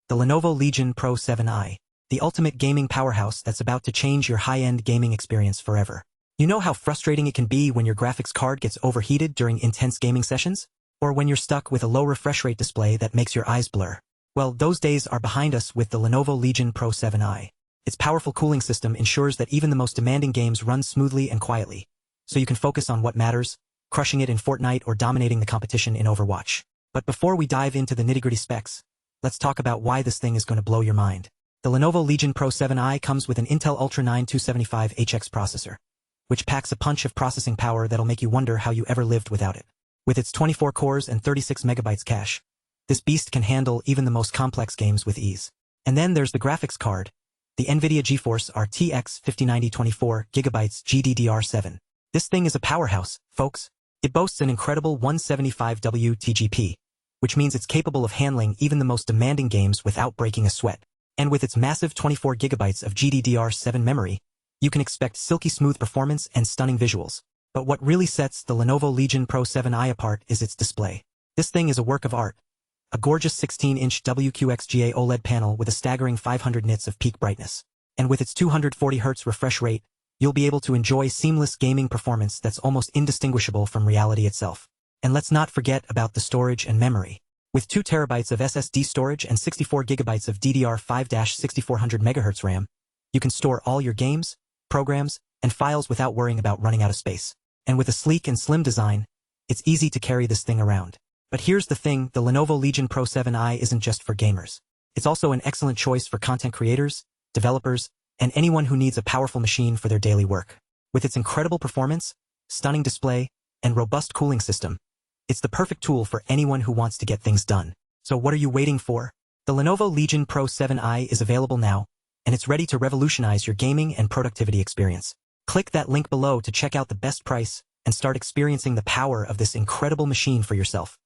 the Lenovo Legion Pro 7i, the ultimate gaming powerhouse that's about to change your high-end gaming experience forever. You know how frustrating it can be when your graphics card gets overheated during intense gaming sessions? Or when you're stuck with a low refresh rate display that makes your eyes blur? Well, those days are behind us with the Lenovo Legion Pro 7i. Its powerful cooling system ensures that even the most demanding games run smoothly and quietly, so you can focus on what matters, crushing it in Fortnite or dominating the competition in Overwatch. But before we dive into the nitty-gritty specs, let's talk about why this thing is going to blow your mind. The Lenovo Legion Pro 7i comes with an Intel Ultra 9 275HX processor, which packs a punch of processing power that'll make you wonder how you ever lived without it. With its 24 cores and 36 megabytes cache, this beast can handle even the most complex games with ease. And then there's the graphics card, the NVIDIA GeForce RTX 5090 24GB GDDR7. This thing is a powerhouse, folks. It boasts an incredible 175W TGP, which means it's capable of handling even the most demanding games without breaking a sweat. And with its massive 24GB of GDDR7 memory, you can expect silky smooth performance and stunning visuals. But what really sets the Lenovo Legion Pro 7i apart is its display. This thing is a work of art. A gorgeous 16-inch WQXGA OLED panel with a staggering 500 nits of peak brightness. And with its 240Hz refresh rate, you'll be able to enjoy seamless gaming performance that's almost indistinguishable from reality itself. And let's not forget about the storage and memory. With 2 TB of SSD storage and 64 GB of DDR5-6400MHz RAM, you can store all your games, programs, and files without worrying about running out of space. And with a sleek and slim design, it's easy to carry this thing around. But here's the thing, the Lenovo Legion Pro 7i isn't just for gamers. It's also an excellent choice for content creators, developers, and anyone who needs a powerful machine for their daily work. With its incredible performance, stunning display, and robust cooling system, it's the perfect tool for anyone who wants to get things done. So what are you waiting for? The Lenovo Legion Pro 7i is available now, and it's ready to revolutionize your gaming and productivity experience. Click that link below to check out the best price and start experiencing the power of this incredible machine for yourself.